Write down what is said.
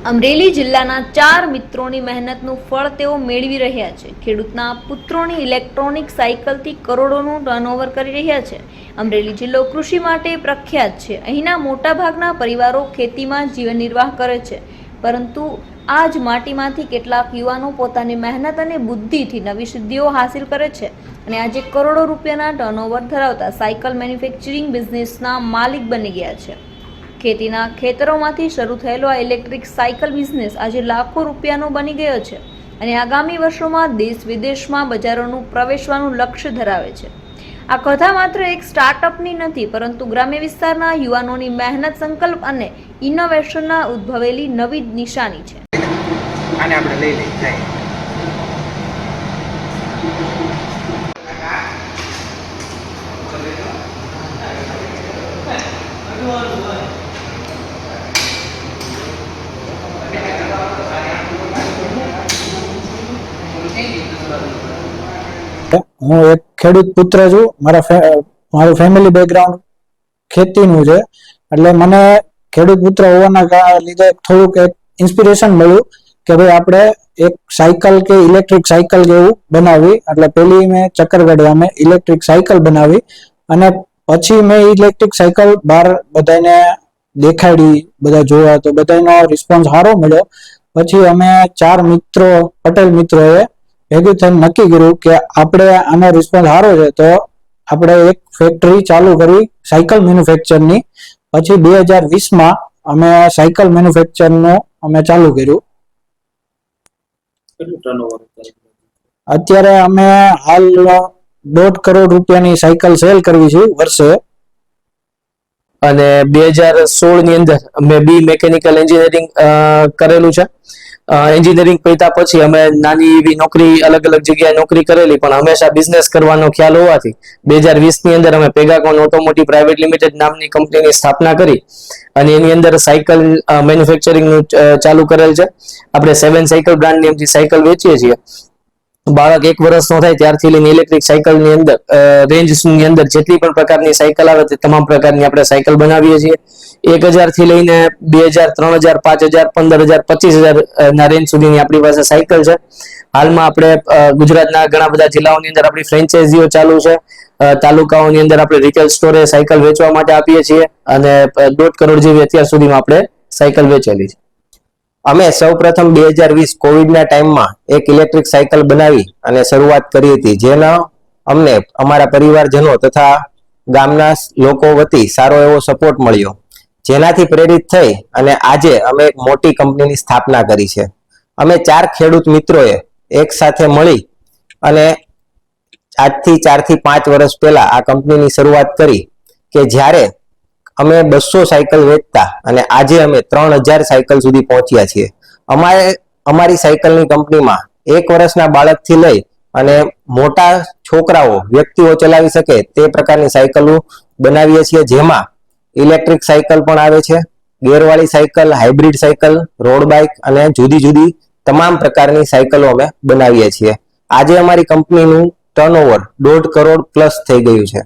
અમરેલી જિલ્લાના 4 મિત્રોની મહેનતનું ફળ તેઓ મેળવી રહ્યા છે. ખેડૂતના પુત્રોની ઇલેક્ટ્રોનિક સાયકલથી કરોડોનું ટર્નઓવર કરી રહ્યા છે. અમરેલી જિલ્લો કૃષિ માટે પ્રખ્યાત છે. અહીંના મોટાભાગના પરિવારો ખેતીમાં જીવન નિર્વાહ કરે છે, પરંતુ આ જ માટીમાંથી કેટલાક યુવાનો પોતાની મહેનત અને બુદ્ધિથી નવી સિદ્ધિઓ હાંસિલ કરે છે અને આજે કરોડો રૂપિયાના ટર્નઓવર ધરાવતા સાયકલ મેન્યુફેક્ચરિંગ બિઝનેસના માલિક બની ગયા છે. ખેતીના ખેતરોમાંથી શરૂ થયેલો આ ઇલેક્ટ્રિક સાયકલ બિઝનેસ આજે લાખો રૂપિયાનો બની ગયો છે અને આગામી વર્ષોમાં દેશ વિદેશમાં બજારોનું પ્રવેશવાનું લક્ષ્ય ધરાવે છે. આ કથા માત્ર એક સ્ટાર્ટઅપની નથી, પરંતુ ગ્રામ્ય વિસ્તારના યુવાનોની મહેનત, સંકલ્પ અને ઇનોવેશનના ઉદ્ભવેલી નવી નિશાની છે. આને આપણે લઈ લઈ જાય. હું એક ખેડૂત પુત્ર છું. મારું ફેમિલી બેકગ્રાઉન્ડ ખેતીનું છે, એટલે મને ખેડૂત પુત્ર હોવાના લીધે થોડુંક એક ઇન્સ્પિરેશન મળ્યું કે ભાઈ આપણે એક સાયકલ કે ઇલેક્ટ્રિક સાયકલ જેવું બનાવવી. એટલે પેલી મેં ચક્કરગાડીમાં ઇલેક્ટ્રિક સાયકલ બનાવી અને પછી મેં ઇલેક્ટ્રિક સાયકલ બહાર બધાને દેખાડી, બધા જોયા તો બધાનો રિસ્પોન્સ સારો મળ્યો. પછી અમે 4 મિત્રો, પટેલ મિત્રોએ ભેગું થઈને નક્કી કર્યું કે આપણે આનો રિસ્પોન્સ સારો છે તો આપણે એક ફેક્ટરી ચાલુ કરી સાયકલ મેન્યુફેક્ચરની. પછી 2020માં અમે સાયકલ મેન્યુફેક્ચરનું અમે ચાલુ કર્યું. અત્યારે અમે હાલ 1.5 કરોડ રૂપિયાની સાયકલ સેલ કરવી છે વર્ષે. અને 2016 ની અંદર મેં બી મેકેનિકલ એન્જિનિયરિંગ કરેલું છે. એન્જિનિયરિંગ પૈતા પછી અમે નાની એવી નોકરી, અલગ અલગ જગ્યાએ નોકરી કરેલી, પણ હંમેશા બિઝનેસ કરવાનો ખ્યાલ હોવાથી 2020 ની અંદર અમે પેગાકોન ઓટોમોટિવ પ્રાઇવેટ લિમિટેડ નામની કંપનીની સ્થાપના કરી અને એની અંદર સાયકલ મેન્યુફેક્ચરિંગનું ચાલુ કરેલ છે. આપણે 7 સાયકલ બ્રાન્ડની એમથી સાયકલ વેચીએ છીએ. બાળક 1 વર્ષનો થાય ત્યારથી લઈને ઇલેક્ટ્રિક સાયકલની અંદર રેન્જની અંદર જેટલી પણ પ્રકારની સાયકલ આવે તે તમામ પ્રકારની આપણે સાયકલ બનાવીએ છીએ. 1000 થી લઈને 2000, 3000, 5000, 15000, 25000 ના રેન્જ સુધીની આપણી પાસે સાયકલ છે. હાલમાં આપણે ગુજરાતના ઘણા બધા જિલ્લાઓની અંદર આપણી ફ્રેન્ચાઇઝીઓ ચાલુ છે. તાલુકાઓની અંદર આપણે રિટેલ સ્ટોરે સાયકલ વેચવા માટે આપીએ છીએ અને 1.5 કરોડ જેવી અત્યાર સુધીમાં આપણે સાયકલ વેચેલી છે. અમે સૌપ્રથમ 2020 કોવિડના ટાઈમમાં એક ઇલેક્ટ્રિક સાયકલ બનાવી અને શરૂઆત કરી હતી, જેનો અમને અમારા પરિવારજનો તથા ગામના લોકો વતી સારો એવો સપોર્ટ મળ્યો, જેનાથી પ્રેરિત થઈ અને આજે અમે એક મોટી કંપનીની સ્થાપના કરી છે. અમે 4 ખેડૂત મિત્રોએ એક સાથે મળી અને આજથી 4 થી 5 વર્ષ પહેલા આ કંપનીની શરૂઆત કરી કે જ્યારે અમે 200 સાયકલ વેચતા અને આજે અમે 3000 સાયકલ સુધી પહોંચ્યા છીએ. અમારી સાયકલની કંપનીમાં 1 વર્ષના બાળકથી લઈ અને મોટા છોકરાઓ, વ્યક્તિઓ ચલાવી શકે તે પ્રકારની સાયકલો બનાવીએ છીએ, જેમાં ઇલેક્ટ્રિક સાયકલ પણ આવે છે, ગેરવાળી cycle, hybrid cycle, road bike અને જુદી જુદી તમામ પ્રકારની સાયકલો અમે બનાવીએ છીએ. આજે અમારી કંપનીનું ટર્નઓવર 1.5 કરોડ પ્લસ થઈ ગયું છે.